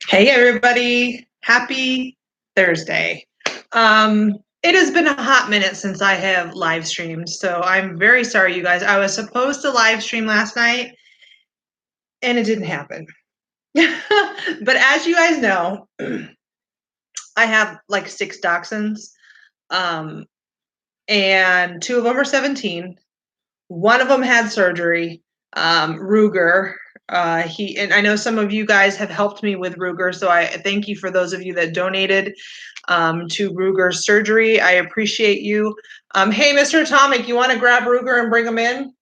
Hey everybody, happy Thursday. It has been a hot minute since I have live streamed, so I'm very sorry you guys. I was supposed to live stream last night and it didn't happen. But as you guys know, I have like 6 dachshunds, and 2 of them are 17. One of them had surgery, Ruger. And I know some of you guys have helped me with Ruger, so I thank you for those of you that donated to Ruger's surgery. I appreciate you. Hey, Mr. Atomic, you want to grab Ruger and bring him in?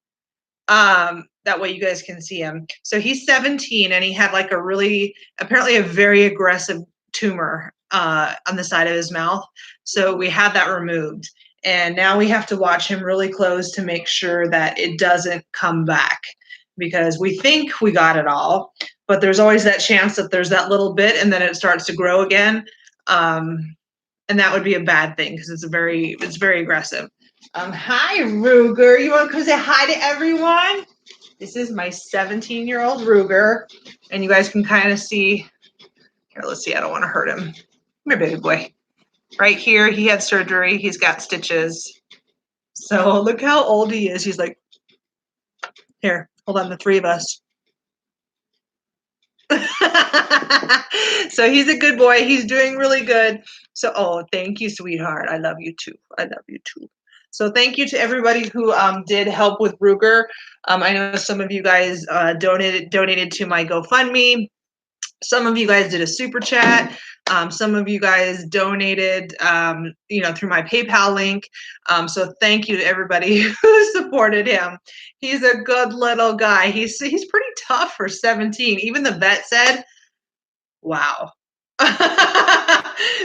That way you guys can see him. So he's 17 and he had like apparently a very aggressive tumor on the side of his mouth. So we had that removed. And now we have to watch him really close to make sure that it doesn't come back, because we think we got it all, but there's always that chance that there's that little bit and then it starts to grow again. And that would be a bad thing because it's very aggressive. Hi, Ruger. You want to come say hi to everyone? This is my 17-year-old Ruger, and you guys can kind of see. Here, let's see. I don't want to hurt him. Come here, baby boy. Right here, he had surgery. He's got stitches. So look how old he is. He's like, here, hold on, the 3 of us. So he's a good boy. He's doing really good. So, oh, thank you, sweetheart. I love you too. I love you too. So thank you to everybody who did help with Ruger. I know some of you guys donated to my GoFundMe. Some of you guys did a super chat. Some of you guys donated, through my PayPal link. So thank you to everybody who supported him. He's a good little guy. He's pretty tough for 17. Even the vet said, wow.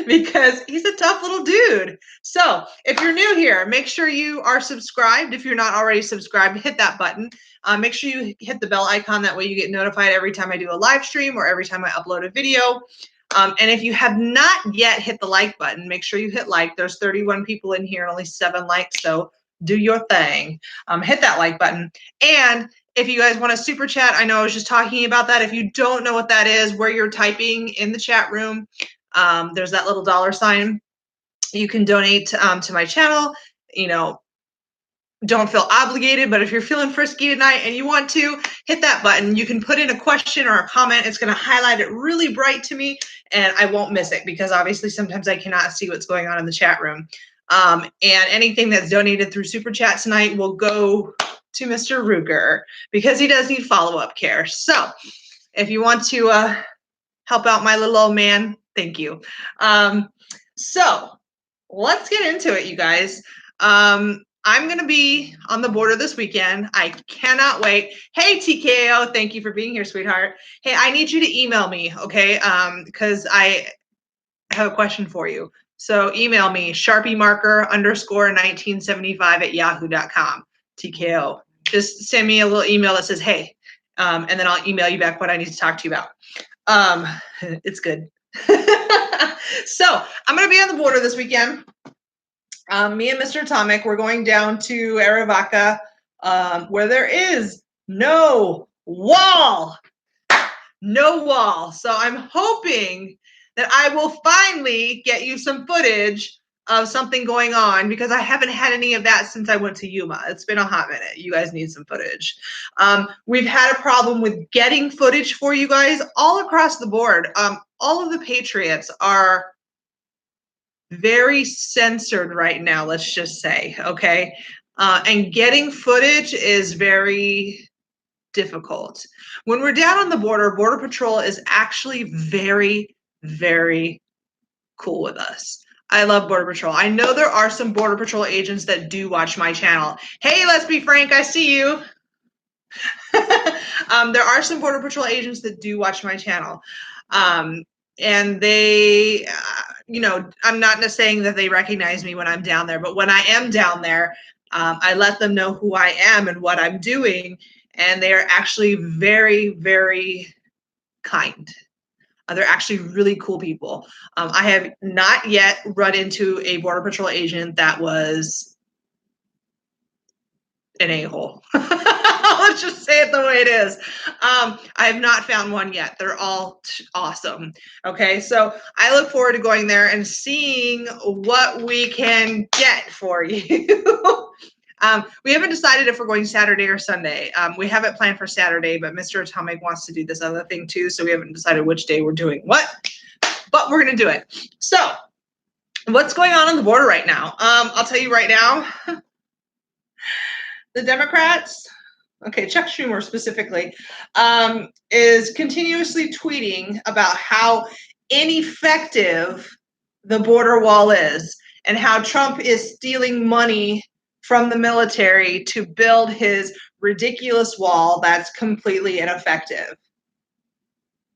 Because he's a tough little dude. So if you're new here, make sure you are subscribed. If you're not already subscribed, hit that button. Make sure you hit the bell icon. That way you get notified every time I do a live stream or every time I upload a video. And if you have not yet hit the like button, make sure you hit like. There's 31 people in here and only 7 likes, so do your thing. Hit that like button. And if you guys want a super chat, I know I was just talking about that. If you don't know what that is, where you're typing in the chat room, there's that little $sign. You can donate to my channel. Don't feel obligated, but if you're feeling frisky tonight and you want to, hit that button. You can put in a question or a comment. It's going to highlight it really bright to me, and I won't miss it because obviously sometimes I cannot see what's going on in the chat room. And anything that's donated through Super Chat tonight will go to Mr. Ruger because he does need follow-up care. So if you want to help out my little old man, thank you. So let's get into it, you guys. I'm going to be on the border this weekend. I cannot wait. Hey, TKO, thank you for being here, sweetheart. Hey, I need you to email me, okay? Because I have a question for you. So email me, sharpiemarker_1975@yahoo.com, TKO. Just send me a little email that says, hey, and then I'll email you back what I need to talk to you about. It's good. So I'm going to be on the border this weekend. Me and Mr. Atomic, we're going down to Arivaca, where there is no wall. No wall. So I'm hoping that I will finally get you some footage of something going on, because I haven't had any of that since I went to Yuma. It's been a hot minute. You guys need some footage. We've had a problem with getting footage for you guys all across the board. All of the Patriots are very censored right now, let's just say, okay? And getting footage is very difficult. When we're down on the border, Border Patrol is actually very, very cool with us. I love Border Patrol. I know there are some Border Patrol agents that do watch my channel. Hey, let's be frank, I see you. There are some Border Patrol agents that do watch my channel. And they, I'm not saying that they recognize me when I'm down there, but when I am down there, I let them know who I am and what I'm doing. And they are actually very, very kind. They're actually really cool people. I have not yet run into a Border Patrol agent that was an a-hole. Let's just say it the way it is. I have not found one yet. They're all awesome. Okay, so I look forward to going there and seeing what we can get for you. We haven't decided if we're going Saturday or Sunday. We have it planned for Saturday, but Mr. Atomic wants to do this other thing too, so we haven't decided which day we're doing what, but we're going to do it. So what's going on the border right now? I'll tell you right now, the Democrats, okay, Chuck Schumer specifically, is continuously tweeting about how ineffective the border wall is and how Trump is stealing money from the military to build his ridiculous wall that's completely ineffective.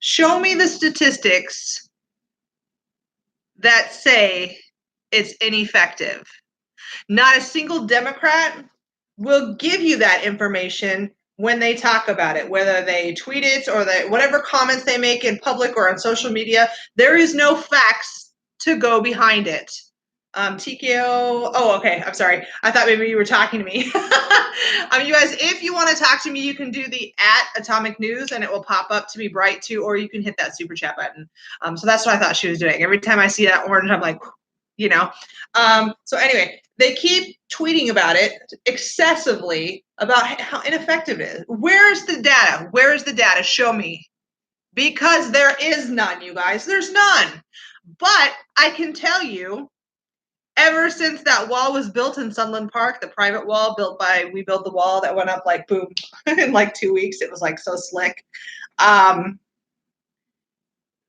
Show me the statistics that say it's ineffective. Not a single Democrat will give you that information when they talk about it, whether they tweet it or whatever comments they make in public or on social media. There is no facts to go behind it. TKO. Oh, okay. I'm sorry. I thought maybe you were talking to me. You guys, if you want to talk to me, you can do the @Atomic News and it will pop up to be bright too, or you can hit that super chat button. So that's what I thought she was doing. Every time I see that orange, I'm like, you know. So anyway, they keep tweeting about it excessively about how ineffective it is. Where's the data? Where is the data? Show me. Because there is none, you guys. There's none. But I can tell you, ever since that wall was built in Sunland Park, the private wall we built the wall that went up like boom in like 2 weeks. It was like so slick.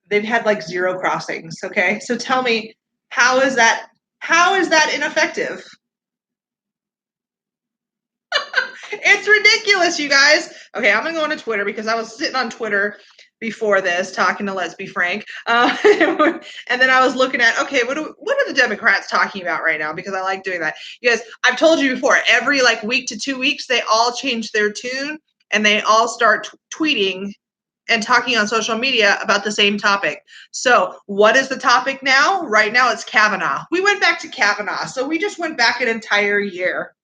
They've had like 0 crossings. Okay, so tell me, how is that ineffective? It's ridiculous, you guys. Okay, I'm gonna go on to Twitter because I was sitting on Twitter before this talking to Let's Be Frank, and then I was looking at, okay, what are the Democrats talking about right now? Because I like doing that. You guys, I've told you before, every like week to 2 weeks, they all change their tune and they all start tweeting and talking on social media about the same topic. So what is the topic now? Right now it's Kavanaugh. We went back to Kavanaugh, so we just went back an entire year.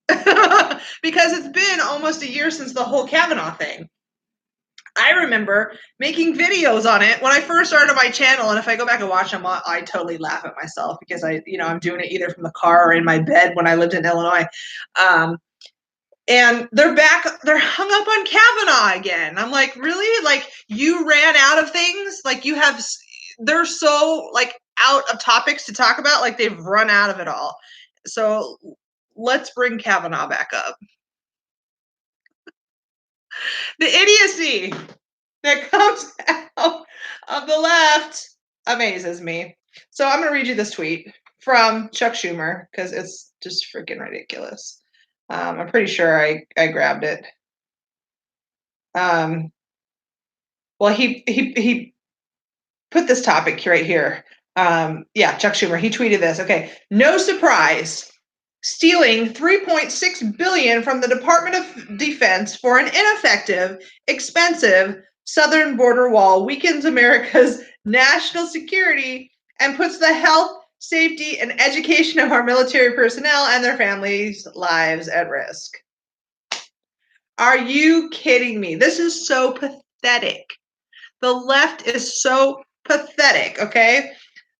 Because it's been almost a year since the whole Kavanaugh thing. I remember making videos on it when I first started my channel, and if I go back and watch them, I totally laugh at myself because I'm doing it either from the car or in my bed when I lived in Illinois. And they're hung up on Kavanaugh again. I'm like, really? Like, you ran out of things? Like, they're so like out of topics to talk about, like they've run out of it all. So let's bring Kavanaugh back up. The idiocy that comes out of the left amazes me. So I'm going to read you this tweet from Chuck Schumer because it's just freaking ridiculous. I'm pretty sure I grabbed it. Well, he put this topic right here. Chuck Schumer, he tweeted this. Okay, no surprise. Stealing $3.6 billion from the Department of Defense for an ineffective, expensive southern border wall weakens America's national security and puts the health, safety, and education of our military personnel and their families' lives at risk. Are you kidding me? This is so pathetic. The left is so pathetic, okay?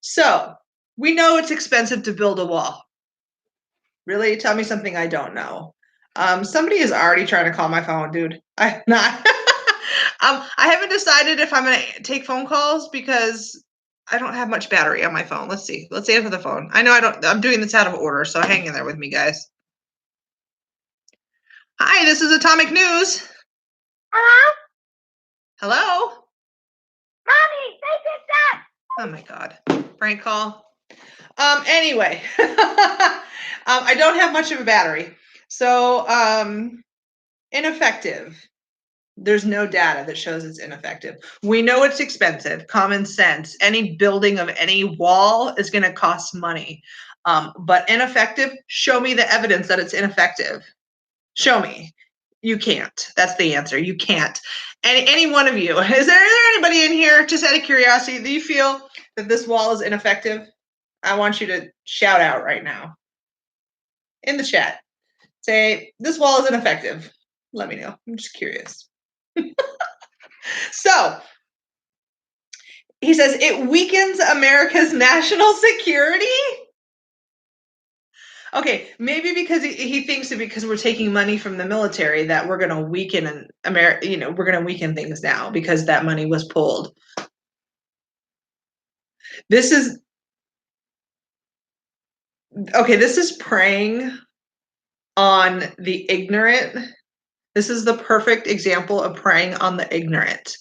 So, we know it's expensive to build a wall. Really? Tell me something I don't know. Somebody is already trying to call my phone, dude. I'm not. I haven't decided if I'm going to take phone calls because I don't have much battery on my phone. Let's see. Let's answer the phone. I know I'm doing this out of order, so hang in there with me, guys. Hi, this is Atomic News. Hello? Hello? Mommy, they picked up. Oh my God. Prank call. Anyway, I don't have much of a battery. So, ineffective. There's no data that shows it's ineffective. We know it's expensive. Common sense. Any building of any wall is going to cost money. But ineffective, show me the evidence that it's ineffective. Show me. You can't. That's the answer. You can't. Any one of you. Is there anybody in here, just out of curiosity, do you feel that this wall is ineffective? I want you to shout out right now in the chat. Say, this wall is ineffective. Let me know. I'm just curious. So, he says, it weakens America's national security? Okay, maybe because he thinks that because we're taking money from the military that we're going to weaken America, we're going to weaken things now because that money was pulled. This is preying on the ignorant. This is the perfect example of preying on the ignorant,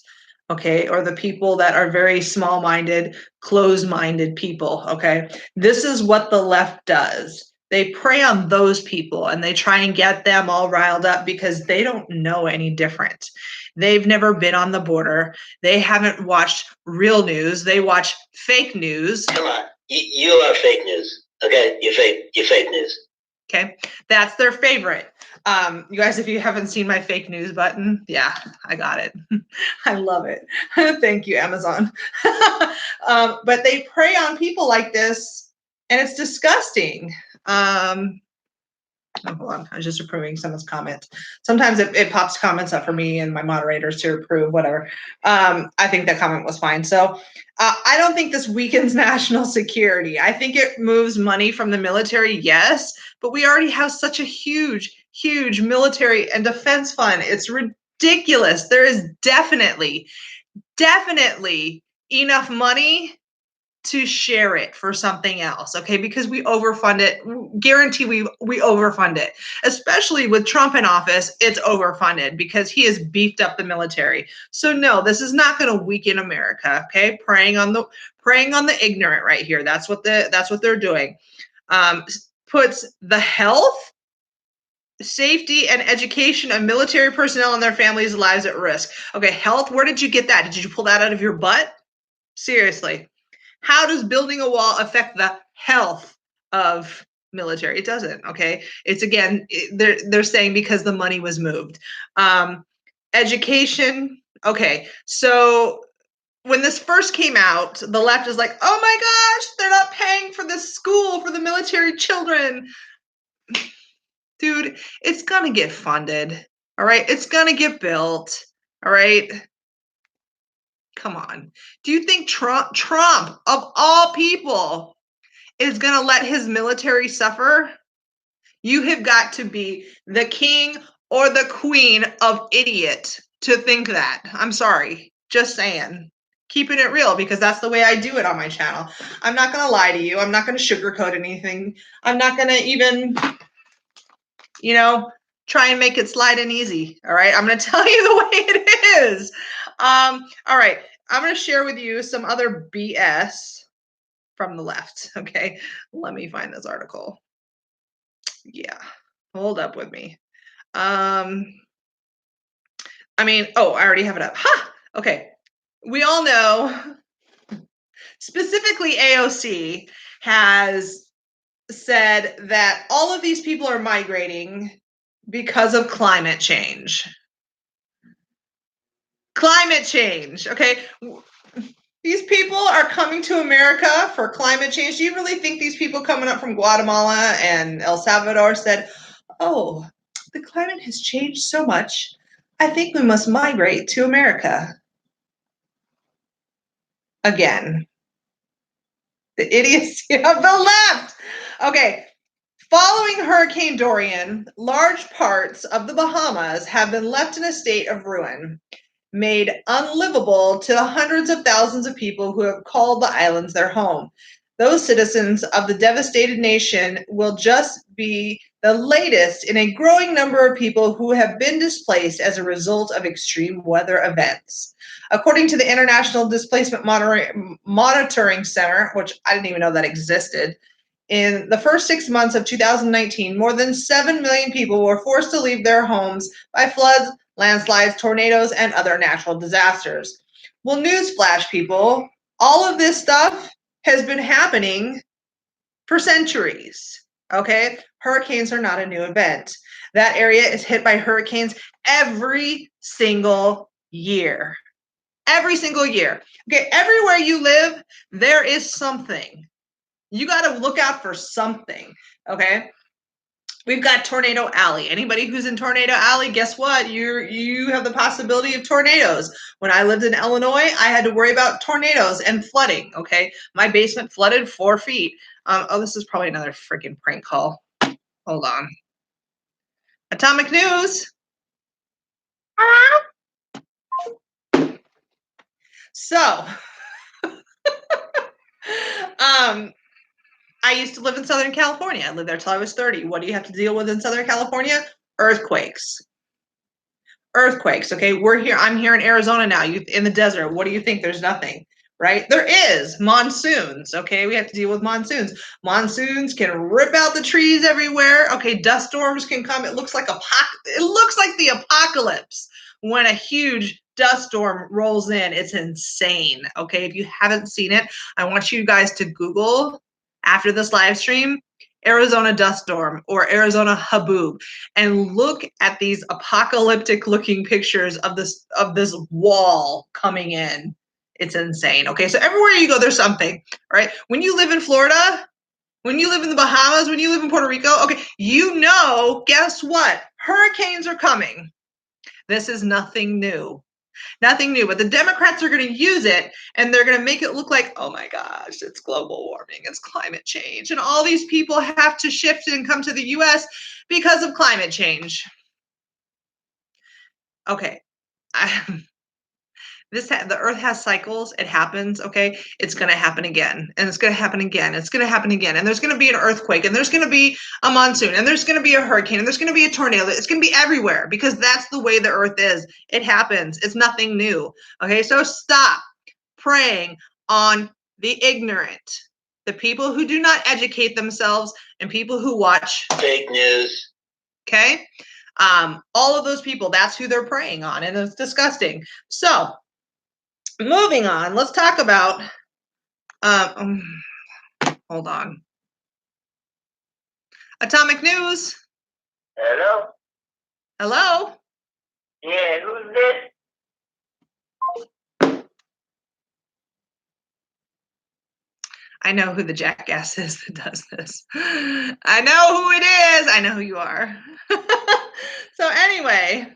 okay, or the people that are very small-minded, closed-minded people, okay? This is what the left does. They prey on those people and they try and get them all riled up because they don't know any different. They've never been on the border. They haven't watched real news. They watch fake news. Come on, you are fake news. Okay, you're fake news. Okay, that's their favorite. You guys, if you haven't seen my fake news button, yeah, I got it. I love it. Thank you, Amazon. But they prey on people like this, and it's disgusting. Hold on, I was just approving someone's comment. Sometimes it pops comments up for me and my moderators to approve, whatever. I think that comment was fine. So I don't think this weakens national security. I think it moves money from the military, yes, but we already have such a huge military and defense fund. It's ridiculous. There is definitely enough money to share it for something else, okay? Because we overfund it. Guarantee we overfund it. Especially with Trump in office, it's overfunded because he has beefed up the military. So no, this is not going to weaken America, okay? Preying on the ignorant right here. That's what they're doing. Puts the health, safety, and education of military personnel and their families' lives at risk. Okay, health, where did you get that? Did you pull that out of your butt? Seriously. How does building a wall affect the health of military? It doesn't, okay? It's again, they're saying because the money was moved. Education, okay. So when this first came out, the left is like, oh my gosh, they're not paying for this school for the military children. Dude, it's gonna get funded, all right? It's gonna get built, all right? Come on. Do you think Trump of all people is going to let his military suffer? You have got to be the king or the queen of idiot to think that. I'm sorry. Just saying. Keeping it real because that's the way I do it on my channel. I'm not going to lie to you. I'm not going to sugarcoat anything. I'm not going to even, try and make it slide in easy. All right. I'm going to tell you the way it is. All right. I'm going to share with you some other BS from the left. Okay. Let me find this article. Yeah. Hold up with me. I already have it up. Ha! Okay. We all know, specifically AOC has said that all of these people are migrating because of climate change. Climate change, okay? These people are coming to America for climate change. Do you really think these people coming up from Guatemala and El Salvador said, oh, the climate has changed so much, I think we must migrate to America? Again, the idiocy of the left. Okay, following Hurricane Dorian, large parts of the Bahamas have been left in a state of ruin, made unlivable to the hundreds of thousands of people who have called the islands their home. Those citizens of the devastated nation will just be the latest in a growing number of people who have been displaced as a result of extreme weather events. According to the International Displacement Monitoring Center, which I didn't even know that existed, in the first 6 months of 2019, more than 7 million people were forced to leave their homes by floods, landslides, tornadoes, and other natural disasters. Well, newsflash, people, all of this stuff has been happening for centuries, okay? Hurricanes are not a new event. That area is hit by hurricanes every single year. Every single year. Okay, everywhere you live, there is something. You got to look out for something, okay? We've got Tornado Alley. Anybody who's in Tornado Alley, guess what? You have the possibility of tornadoes. When I lived in Illinois, I had to worry about tornadoes and flooding. Okay, my basement flooded 4 feet. Oh, this is probably another freaking prank call. Hold on. Atomic News. Hello? So, I used to live in Southern California. I lived there till I was 30. What do you have to deal with in Southern California? Earthquakes. Earthquakes. Okay, we're here. I'm here in Arizona now. You in the desert. What do you think? There's nothing, right? There is monsoons. Okay, we have to deal with monsoons. Monsoons can rip out the trees everywhere. Okay, dust storms can come. It looks like the apocalypse when a huge dust storm rolls in. It's insane. Okay, if you haven't seen it, I want you guys to Google after this live stream Arizona dust storm or Arizona haboob and look at these apocalyptic looking pictures of this wall coming in. It's insane. Okay, so everywhere you go there's something, right? When you live in Florida, when you live in the Bahamas, when you live in Puerto Rico, okay, you know, guess what? Hurricanes are coming. This is nothing new. Nothing new, but the Democrats are going to use it and they're going to make it look like, oh my gosh, it's global warming, it's climate change, and all these people have to shift and come to the US because of climate change. Okay. The earth has cycles. It happens. Okay. It's going to happen again. And it's going to happen again. It's going to happen again. And there's going to be an earthquake and there's going to be a monsoon and there's going to be a hurricane and there's going to be a tornado. It's going to be everywhere because that's the way the earth is. It happens. It's nothing new. Okay. So stop preying on the ignorant, the people who do not educate themselves and people who watch Fake news. Okay. All of those people, that's who they're preying on. And it's disgusting. So, moving on, let's talk about, hold on. Atomic News. Hello? Hello? Yeah, who's this? I know who the jackass is that does this. I know who it is. I know who you are. So anyway,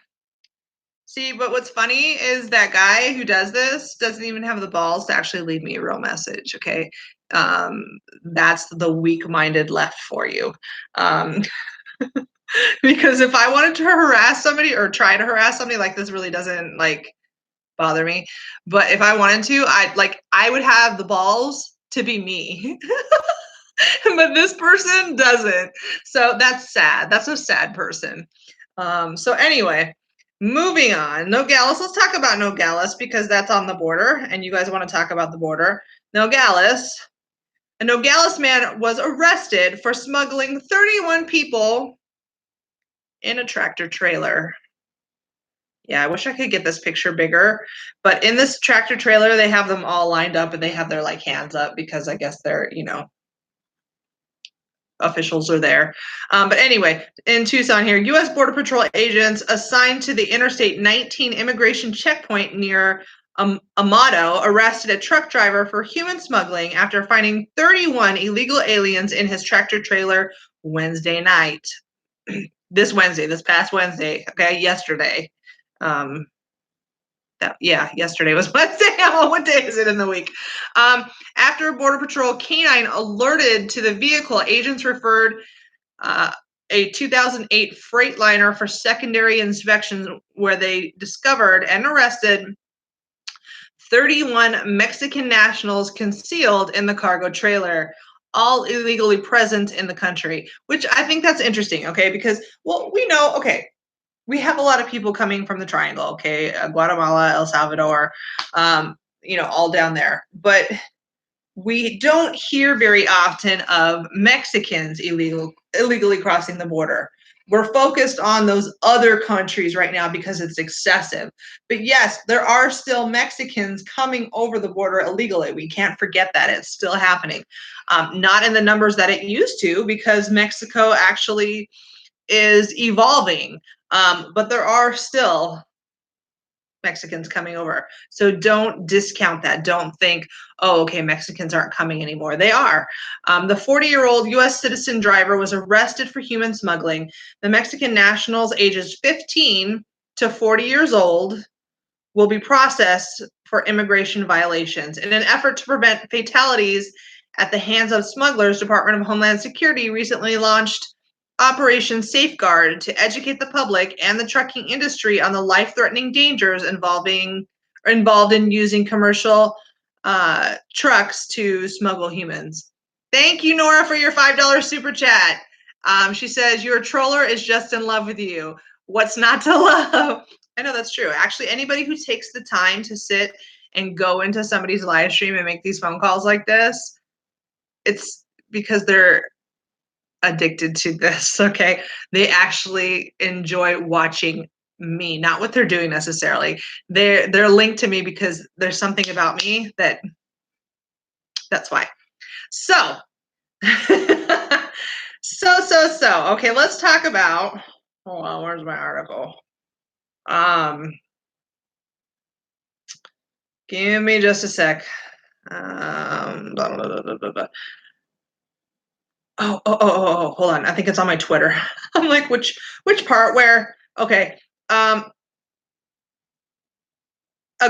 see, but what's funny is that guy who does this doesn't even have the balls to actually leave me a real message, okay? That's the weak-minded left for you. Because if I wanted to harass somebody or try to harass somebody, like this really doesn't like bother me. But if I wanted to, I would have the balls to be me. But this person doesn't. So that's sad. That's a sad person. So anyway, moving on. Nogales. Let's talk about Nogales because that's on the border and you guys want to talk about the border. Nogales. A Nogales man was arrested for smuggling 31 people in a tractor trailer. Yeah, I wish I could get this picture bigger. But in this tractor trailer, they have them all lined up and they have their like hands up because I guess they're, you know, officials are there. But anyway, in Tucson here, U.S. Border Patrol agents assigned to the Interstate 19 immigration checkpoint near Amado arrested a truck driver for human smuggling after finding 31 illegal aliens in his tractor trailer Wednesday night. This past Wednesday, okay, yesterday. Yesterday was Wednesday. What day is it in the week? After a Border Patrol canine alerted to the vehicle, agents referred a 2008 Freightliner for secondary inspections where they discovered and arrested 31 Mexican nationals concealed in the cargo trailer, all illegally present in the country, which I think that's interesting, okay? Because, well, we know, okay, we have a lot of people coming from the triangle, okay? Guatemala, El Salvador, all down there. But we don't hear very often of Mexicans illegally crossing the border. We're focused on those other countries right now because it's excessive. But yes, there are still Mexicans coming over the border illegally. We can't forget that. It's still happening. Not in the numbers that it used to because Mexico actually is evolving. But there are still Mexicans coming over. So don't discount that. Don't think, oh, okay, Mexicans aren't coming anymore. They are. The 40-year-old U.S. citizen driver was arrested for human smuggling. The Mexican nationals ages 15 to 40 years old will be processed for immigration violations. In an effort to prevent fatalities at the hands of smugglers, Department of Homeland Security recently launched Operation Safeguard to educate the public and the trucking industry on the life-threatening dangers involved in using commercial trucks to smuggle humans. Thank you, Nora, for your $5 super chat. She says, your troller is just in love with you. What's not to love? I know that's true. Actually, anybody who takes the time to sit and go into somebody's live stream and make these phone calls like this, it's because they're addicted to this, okay? They actually enjoy watching me, not what they're doing necessarily. They're linked to me because there's something about me that's why. So, so. Okay, let's talk about, hold on, where's my article? Give me just a sec. Blah, blah, blah. Oh, hold on. I think it's on my Twitter. I'm like, which part where? Okay. A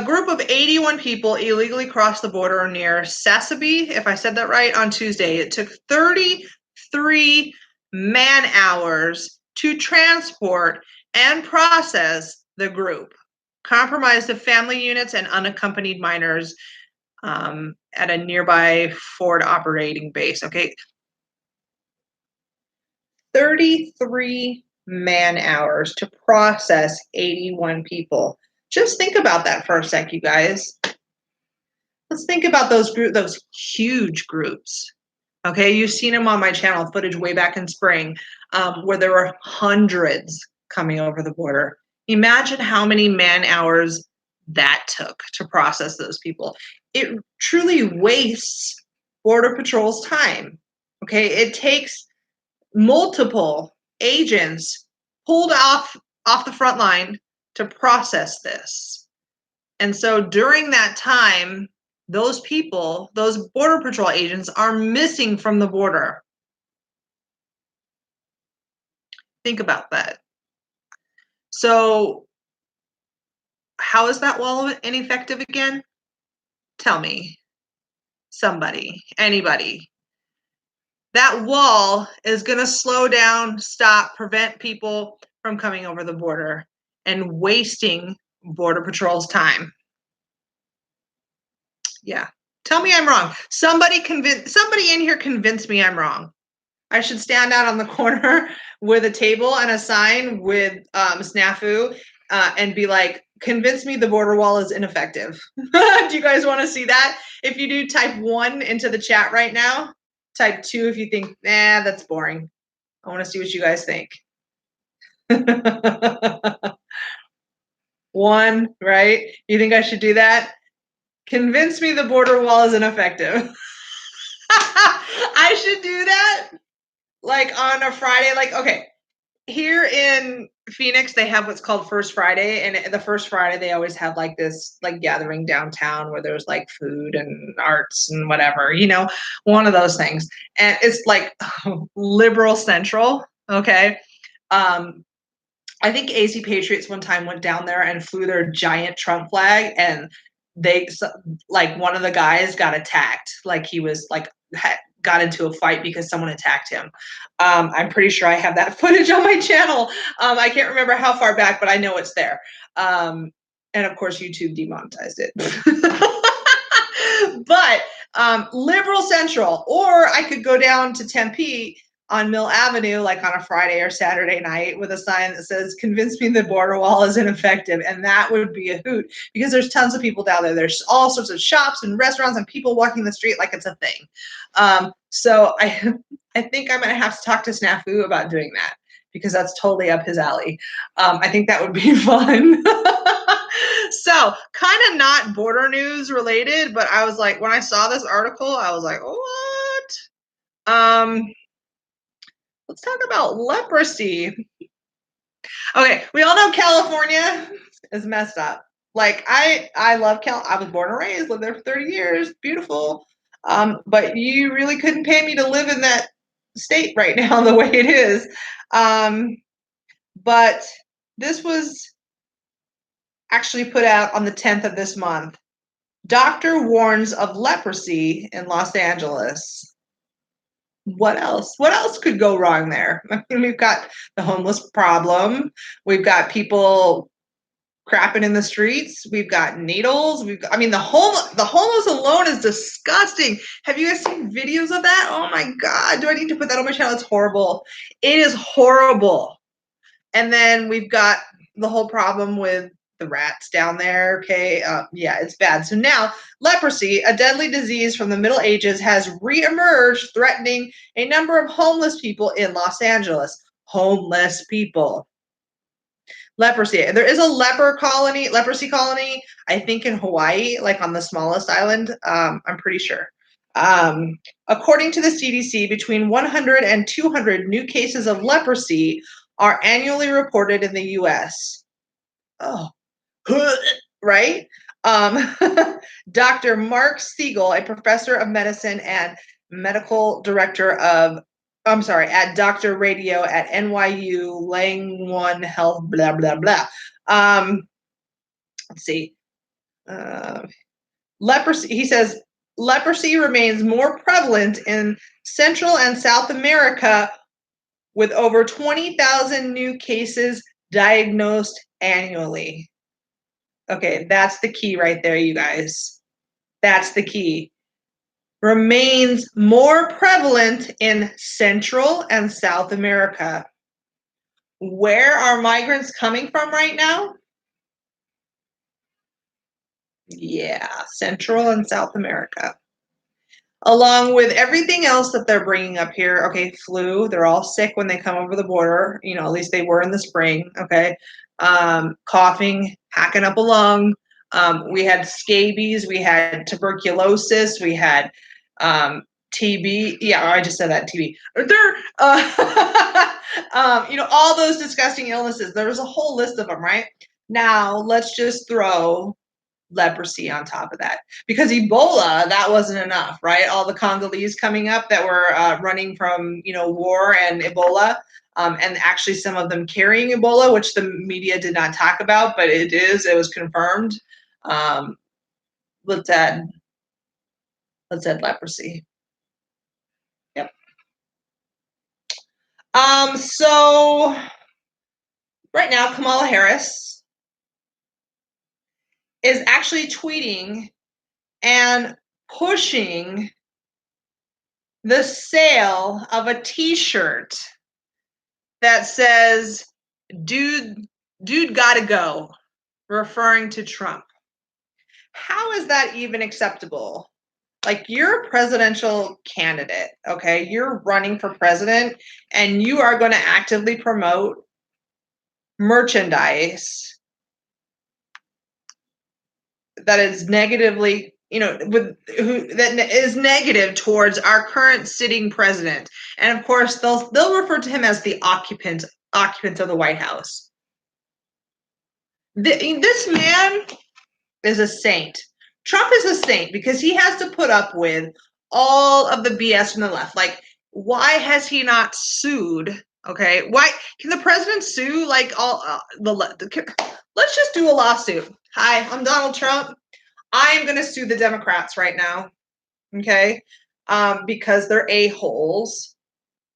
group of 81 people illegally crossed the border near Sasabe, if I said that right, on Tuesday. It took 33 man-hours to transport and process the group, comprised of family units and unaccompanied minors at a nearby Ford operating base. Okay. 33 man-hours to process 81 people. Just think about that for a sec, you guys. Let's think about those huge groups. Okay, you've seen them on my channel, footage way back in spring, where there were hundreds coming over the border. Imagine how many man-hours that took to process those people. It truly wastes Border Patrol's time. Okay, it takes multiple agents pulled off the front line to process this. And so during that time, those people, those Border Patrol agents are missing from the border. Think about that. So how is that wall ineffective again? Tell me. Somebody, anybody. That wall is going to slow down, stop, prevent people from coming over the border and wasting Border Patrol's time. Yeah. Tell me I'm wrong. Somebody in here convince me I'm wrong. I should stand out on the corner with a table and a sign with snafu and be like, convince me the border wall is ineffective. Do you guys want to see that? If you do, type 1 into the chat right now. Type 2 if you think, nah, that's boring. I want to see what you guys think. 1, right? You think I should do that? Convince me the border wall is ineffective. I should do that? Like on a Friday, like, okay, here in Phoenix, they have what's called First Friday. And the First Friday, they always have like this like gathering downtown where there's like food and arts and whatever, you know, one of those things. And it's like liberal central, okay? I think AC Patriots one time went down there and flew their giant Trump flag, and they like one of the guys got attacked, like he was like got into a fight because someone attacked him. I'm pretty sure I have that footage on my channel. I can't remember how far back, but I know it's there. And of course, YouTube demonetized it. But Liberal Central, or I could go down to Tempe on Mill Avenue, like on a Friday or Saturday night with a sign that says, convince me the border wall is ineffective. And that would be a hoot because there's tons of people down there. There's all sorts of shops and restaurants and people walking the street like it's a thing. So I think I'm going to have to talk to Snafu about doing that because that's totally up his alley. I think that would be fun. So kind of not border news related, but I was like, when I saw this article, I was like, what? Let's talk about leprosy. Okay, we all know California is messed up. Like I love Cal. I was born and raised, lived there for 30 years. Beautiful. But you really couldn't pay me to live in that state right now the way it is. But this was actually put out on the 10th of this month. Doctor warns of leprosy in Los Angeles. What else? What else could go wrong there? I mean, we've got the homeless problem. We've got people crapping in the streets. We've got needles. I mean, the homeless alone is disgusting. Have you guys seen videos of that? Oh my God. Do I need to put that on my channel? It's horrible. It is horrible. And then we've got the whole problem with the rats down there. Okay. Yeah, it's bad. So now leprosy, a deadly disease from the Middle Ages, has reemerged, threatening a number of homeless people in Los Angeles. Homeless people. Leprosy. There is a leprosy colony, I think in Hawaii, like on the smallest island. I'm pretty sure. According to the CDC, between 100 and 200 new cases of leprosy are annually reported in the US. Oh, right? Dr. Mark Siegel, a professor of medicine and medical director at Dr. Radio at NYU Langone Health, blah, blah, blah. Let's see. Leprosy, he says, leprosy remains more prevalent in Central and South America with over 20,000 new cases diagnosed annually. Okay, that's the key right there, you guys. That's the key. Remains more prevalent in Central and South America. Where are migrants coming from right now? Yeah, Central and South America. Along with everything else that they're bringing up here. Okay, flu, they're all sick when they come over the border. You know, at least they were in the spring. Okay, coughing, hacking up a lung. We had scabies, we had tuberculosis, we had TB. Yeah, I just said that, TB. You know, all those disgusting illnesses. There was a whole list of them, right? Now, let's just throw leprosy on top of that, because Ebola, that wasn't enough, right? All the Congolese coming up that were running from, you know, war and Ebola, and actually some of them carrying Ebola, which the media did not talk about, but it was confirmed. Let's add leprosy. Yep. So right now, Kamala Harris is actually tweeting and pushing the sale of a t-shirt that says, dude gotta go, referring to Trump. How is that even acceptable? Like, you're a presidential candidate, okay? You're running for president, and you are going to actively promote merchandise that is negatively, you know, that is negative towards our current sitting president. And of course, they'll refer to him as the occupant of the White House. This man is a saint. Trump is a saint because he has to put up with all of the BS from the left. Like, why has he not sued? Okay, why can the president sue? Like, all let's just do a lawsuit. Hi, I'm Donald Trump. I am going to sue the Democrats right now. Okay, because they're a-holes.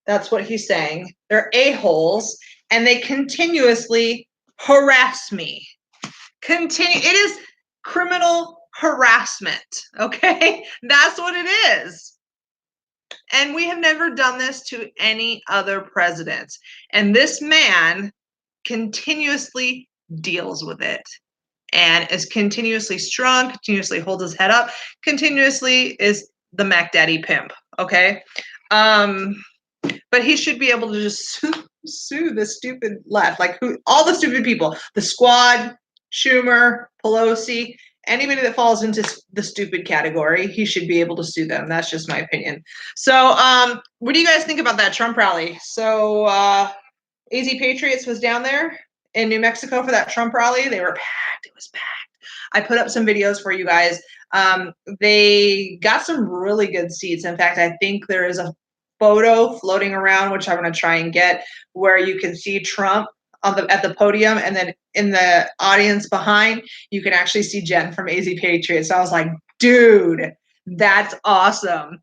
That's what he's saying. They're a-holes, and they continuously harass me. It is criminal harassment, okay? That's what it is. And we have never done this to any other presidents. And this man continuously deals with it and is continuously strong, continuously holds his head up, continuously is the Mac Daddy pimp, okay? But he should be able to just sue the stupid left, like all the stupid people, the squad, Schumer, Pelosi, anybody that falls into the stupid category, he should be able to sue them. That's just my opinion. So what do you guys think about that Trump rally? So AZ Patriots was down there in New Mexico for that Trump rally. They were packed. It was packed. I put up some videos for you guys. They got some really good seats. In fact, I think there is a photo floating around, which I'm going to try and get, where you can see Trump at the podium, and then in the audience behind, you can actually see Jen from AZ Patriots. So I was like, dude, that's awesome.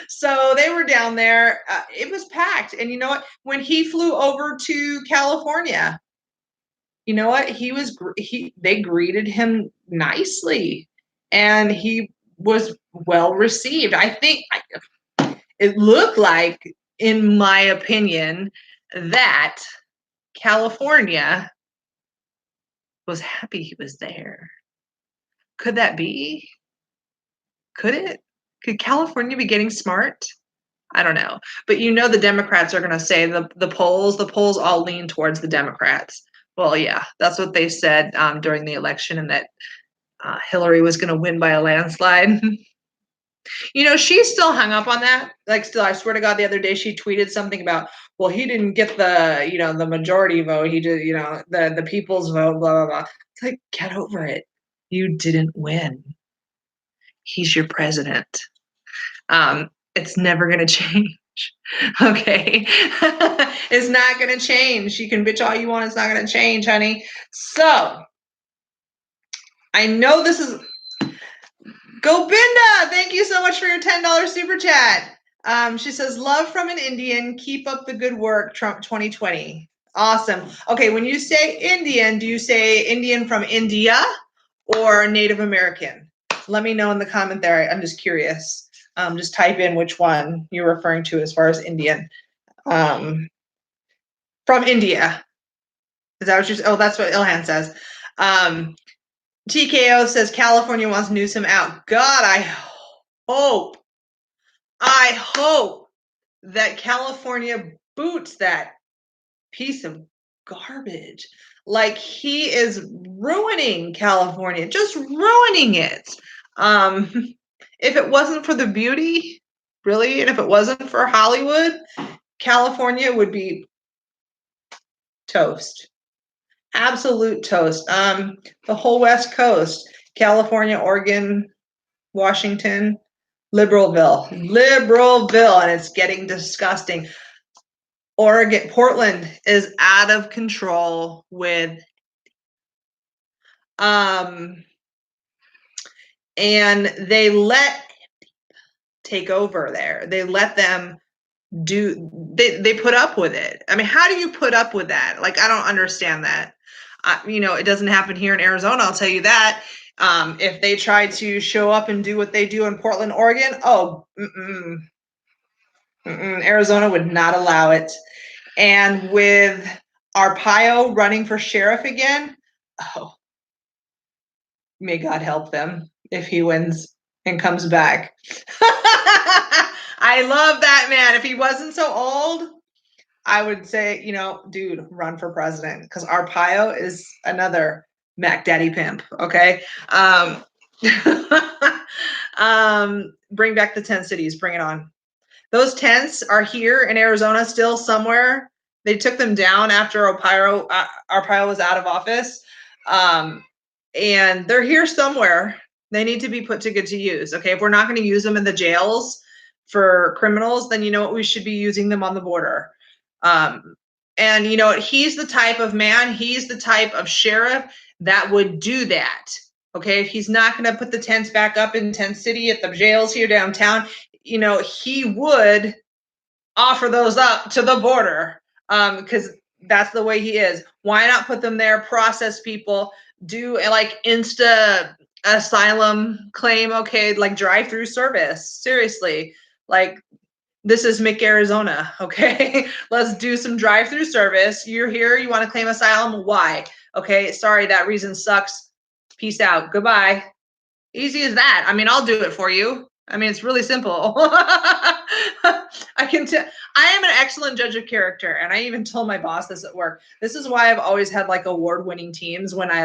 So they were down there. It was packed. And you know what? When he flew over to California, you know what? They greeted him nicely, and he was well received. I think it looked like, in my opinion, that California was happy he was there. Could that be? Could it? Could California be getting smart? I don't know. But you know the Democrats are going to say the polls all lean towards the Democrats. Well, yeah, that's what they said during the election, and that Hillary was going to win by a landslide. You know, she's still hung up on that. Like, still, I swear to God, the other day she tweeted something about, well, he didn't get the majority vote. He did, the people's vote, blah, blah, blah. It's like, get over it. You didn't win. He's your president. It's never going to change. Okay. It's not going to change. You can bitch all you want. It's not going to change, honey. So I know this is Gobinda. Thank you so much for your $10 super chat. She says, love from an Indian. Keep up the good work, Trump 2020. Awesome. Okay. When you say Indian, do you say Indian from India or Native American? Let me know in the comment there. I'm just curious. Just type in which one you're referring to as far as Indian. From India. Is that what you're saying? Oh, that's what Ilhan says. TKO says California wants Newsom out. God, I hope that California boots that piece of garbage. Like, he is ruining California, just ruining it. If it wasn't for the beauty, really, and if it wasn't for Hollywood, California would be toast. Absolute toast. The whole West Coast, California, Oregon, Washington, Liberalville, and it's getting disgusting. Oregon, Portland is out of control with, and they let take over there. They let them they put up with it. I mean, how do you put up with that? Like, I don't understand that. It doesn't happen here in Arizona, I'll tell you that. If they try to show up and do what they do in Portland, Oregon, Arizona would not allow it. And with Arpaio running for sheriff again, may God help them if he wins and comes back. I love that man. If he wasn't so old, I would say, dude, run for president, because Arpaio is another Mac Daddy pimp. Okay. Bring back the 10 cities. Bring it on. Those tents are here in Arizona still somewhere. They took them down after Arpaio was out of office. And they're here somewhere. They need to be put to good use. Okay. If we're not going to use them in the jails for criminals, then you know what? We should be using them on the border. And you know what? He's the type of man, he's the type of sheriff that would do that. Okay. If he's not going to put the tents back up in Tent City at the jails here downtown, he would offer those up to the border, because that's the way he is. Why not put them there, process people, do like Insta asylum claim, okay, like drive-through service. Seriously, like, this is Arizona, okay? Let's do some drive-through service. You're here, you want to claim asylum? Why? Okay, sorry, that reason sucks. Peace out. Goodbye. Easy as that. I mean, I'll do it for you. I mean, it's really simple. I can tell. I am an excellent judge of character, and I even told my boss this at work. This is why I've always had like award-winning teams when I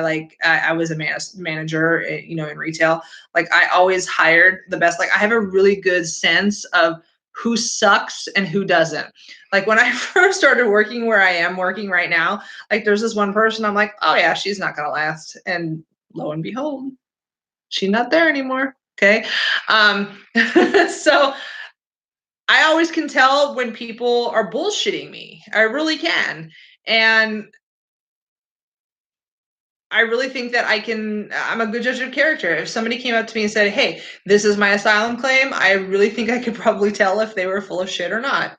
was a manager, in retail. Like, I always hired the best. Like, I have a really good sense of who sucks and who doesn't. Like when I first started working where I am working right now, like there's this one person I'm like, oh yeah, she's not gonna last. And lo and behold, she's not there anymore. Okay. So I always can tell when people are bullshitting me. I really can. And I really think that I'm a good judge of character. If somebody came up to me and said, hey, this is my asylum claim, I really think I could probably tell if they were full of shit or not.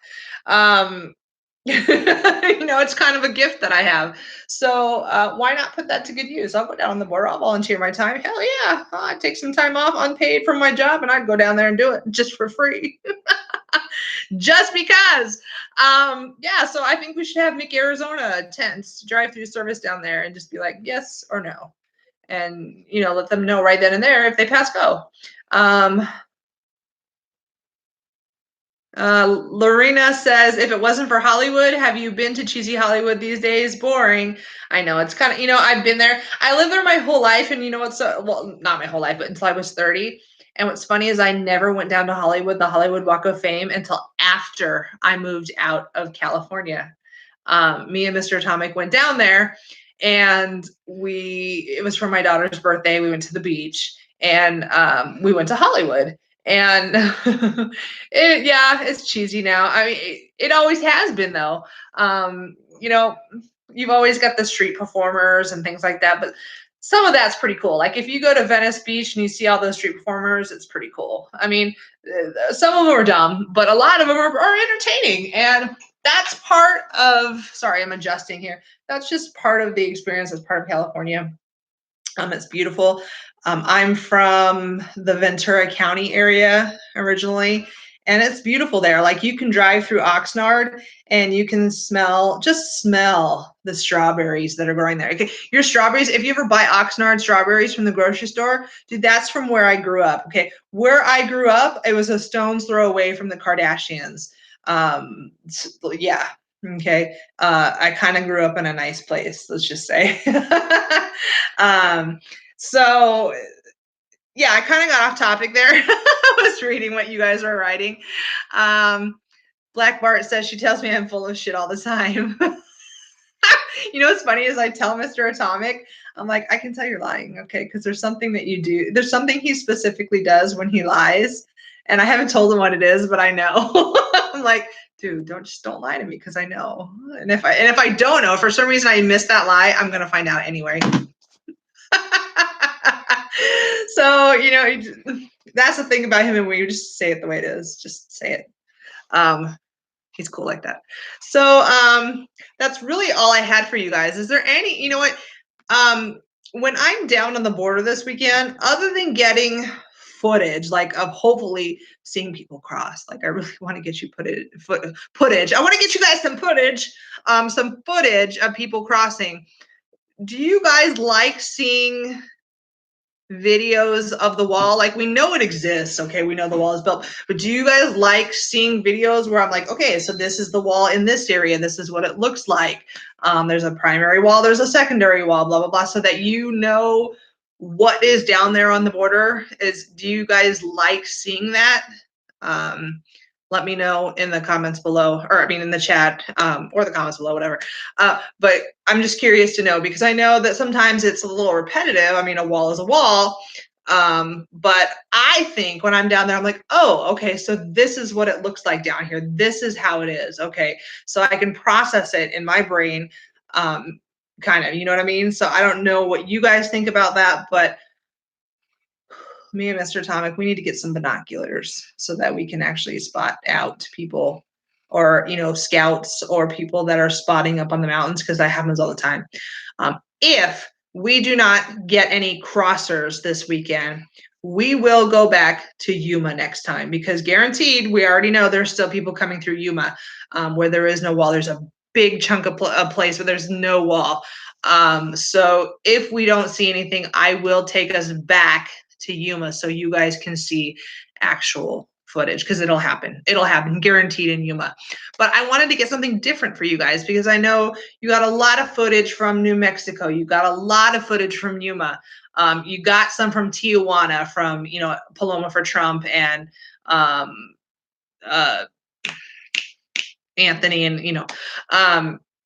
It's kind of a gift that I have. So why not put that to good use? I'll go down on the border. I'll volunteer my time. Hell yeah. I'd take some time off unpaid from my job and I'd go down there and do it just for free. Just because. So I think we should have make Arizona tents drive-through service down there and just be like, yes or no. And, let them know right then and there if they pass go. Lorena says, if it wasn't for Hollywood, have you been to cheesy Hollywood these days? Boring. I know it's kind of, I've been there. I lived there my whole life. And well, not my whole life, but until I was 30. And what's funny is I never went down to Hollywood, the Hollywood Walk of Fame, until after I moved out of California. Me and Mr. Atomic went down there and it was for my daughter's birthday. We went to the beach and we went to Hollywood. And it's cheesy now. I mean, it always has been though. You've always got the street performers and things like that, but some of that's pretty cool. Like if you go to Venice Beach and you see all those street performers, it's pretty cool. I mean, some of them are dumb, but a lot of them are entertaining. And that's part of, sorry, I'm adjusting here. That's just part of the experience as part of California. It's beautiful. I'm from the Ventura County area originally, and it's beautiful there. Like you can drive through Oxnard and you can smell the strawberries that are growing there. Okay, your strawberries, if you ever buy Oxnard strawberries from the grocery store, dude, that's from where I grew up. Okay, where I grew up, it was a stone's throw away from the Kardashians. Yeah. Okay. I kind of grew up in a nice place, let's just say. So yeah, I kind of got off topic there. I was reading what you guys were writing. Black Bart says she tells me I'm full of shit all the time. What's funny is I tell Mr. Atomic, I'm like, I can tell you're lying, okay? Because there's something that you do. There's something he specifically does when he lies. And I haven't told him what it is, but I know. I'm like, dude, don't lie to me because I know. And if I don't know, if for some reason I missed that lie, I'm gonna find out anyway. So, that's the thing about him, and when you just say it the way it is, just say it. He's cool like that. So that's really all I had for you guys. Is there any, when I'm down on the border this weekend, other than getting footage, like of hopefully seeing people cross, like I really want to get you footage. I want to get you guys some footage of people crossing. Do you guys like seeing videos of the wall? Like we know it exists, okay, we know the wall is built, but do you guys like seeing videos where I'm like, okay, so this is the wall in this area, this is what it looks like, there's a primary wall, there's a secondary wall, blah blah blah, so that what is down there on the border? Do you guys like seeing that? Let me know in the comments below, or I mean in the chat, or the comments below, whatever. But I'm just curious to know, because I know that sometimes it's a little repetitive. I mean, a wall is a wall. But I think when I'm down there, I'm like, oh, okay, so this is what it looks like down here. This is how it is. Okay, so I can process it in my brain, kind of, you know what I mean? So I don't know what you guys think about that, but me and Mr. Atomic, we need to get some binoculars so that we can actually spot out people, or, scouts or people that are spotting up on the mountains, because that happens all the time. If we do not get any crossers this weekend, we will go back to Yuma next time, because guaranteed, we already know there's still people coming through Yuma, where there is no wall. There's a big chunk of place where there's no wall. So if we don't see anything, I will take us back to Yuma so you guys can see actual footage, because it'll happen guaranteed in Yuma. But I wanted to get something different for you guys, because I know you got a lot of footage from New Mexico, you got a lot of footage from Yuma, you got some from Tijuana, from Paloma for Trump, and Anthony and,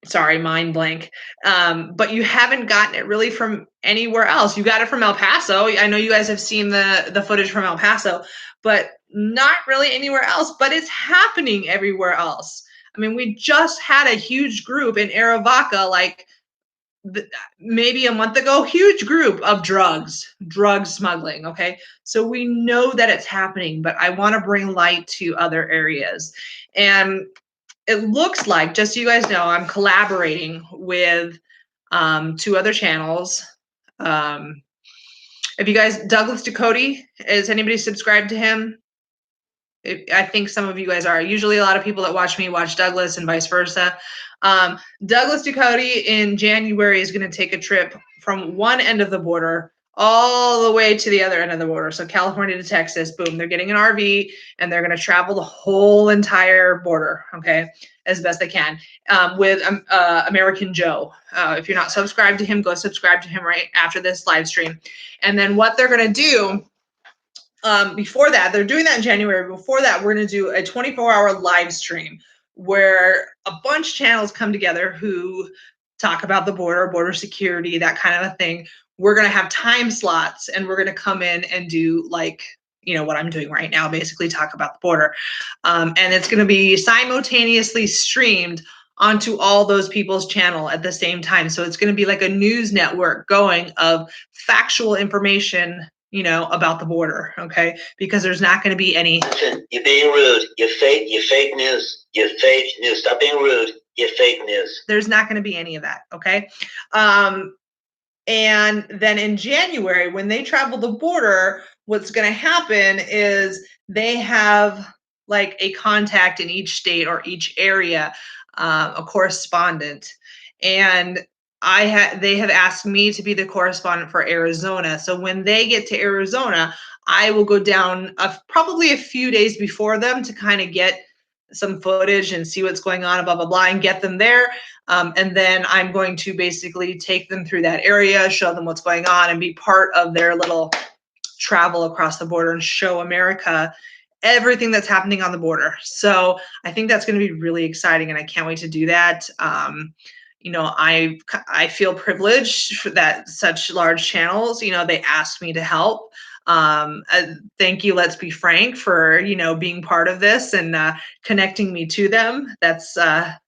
sorry, mind blank. But you haven't gotten it really from anywhere else. You got it from El Paso. I know you guys have seen the footage from El Paso, but not really anywhere else. But it's happening everywhere else. I mean, we just had a huge group in Arivaca, like maybe a month ago, huge group of drug smuggling. Okay. So we know that it's happening, but I want to bring light to other areas. And it looks like, just so you guys know, I'm collaborating with 2 other channels. If you guys, Douglas Ducote, is anybody subscribed to him? I think some of you guys are. Usually a lot of people that watch me watch Douglas and vice versa. Douglas Ducote in January is going to take a trip from one end of the border all the way to the other end of the border. So California to Texas, boom, they're getting an RV and they're going to travel the whole entire border, okay, as best they can, with American Joe. If you're not subscribed to him, go subscribe to him right after this live stream. And then what they're going to do before that, they're doing that in January. Before that, we're going to do a 24-hour live stream where a bunch of channels come together who talk about the border security, that kind of a thing. We're going to have time slots and we're going to come in and do like, what I'm doing right now, basically talk about the border. And it's going to be simultaneously streamed onto all those people's channel at the same time. So it's going to be like a news network going of factual information, about the border, okay? Because there's not going to be any. Listen, you're being rude. You're fake news. You're fake news. Stop being rude. You're fake news. There's not going to be any of that, okay? And then in January, when they travel the border, what's going to happen is they have like a contact in each state or each area, a correspondent. And they have asked me to be the correspondent for Arizona. So when they get to Arizona, I will go down probably a few days before them to kind of get some footage and see what's going on, blah, blah, blah, and get them there. And then I'm going to basically take them through that area, show them what's going on, and be part of their little travel across the border and show America everything that's happening on the border. So I think that's going to be really exciting, and I can't wait to do that. I feel privileged that such large channels, they asked me to help. Thank you, Let's Be Frank, for being part of this and connecting me to them. That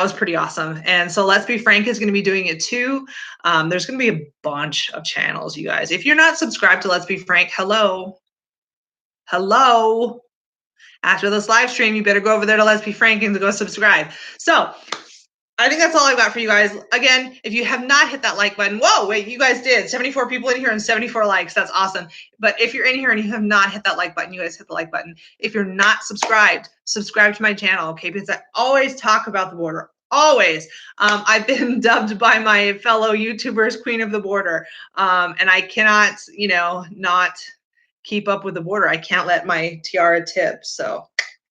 was pretty awesome. And so Let's Be Frank is going to be doing it too. There's going to be a bunch of channels, you guys. If you're not subscribed to Let's Be Frank, hello. After this live stream, you better go over there to Let's Be Frank and go subscribe. So I think that's all I've got for you guys. Again, if you have not hit that like button, whoa, wait, you guys did. 74 people in here and 74 likes. That's awesome. But if you're in here and you have not hit that like button, you guys hit the like button. If you're not subscribed, subscribe to my channel, okay? Because I always talk about the border. Always. I've been dubbed by my fellow YouTubers Queen of the Border. And I cannot, not keep up with the border. I can't let my tiara tip. So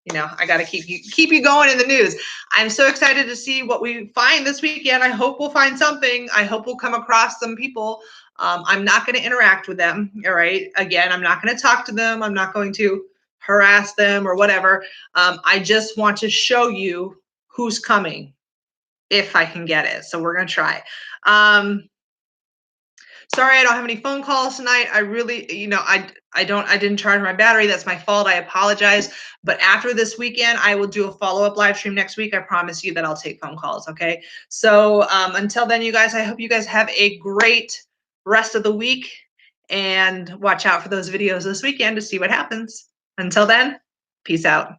I got to keep you going in the news. I'm so excited to see what we find this weekend. I hope we'll find something. I hope we'll come across some people. I'm not going to interact with them. All right. Again, I'm not going to talk to them. I'm not going to harass them or whatever. I just want to show you who's coming if I can get it. So we're going to try. Sorry, I don't have any phone calls tonight. I really, I didn't charge my battery. That's my fault. I apologize. But after this weekend, I will do a follow-up live stream next week. I promise you that I'll take phone calls. Okay. So until then, you guys, I hope you guys have a great rest of the week and watch out for those videos this weekend to see what happens. Until then, peace out.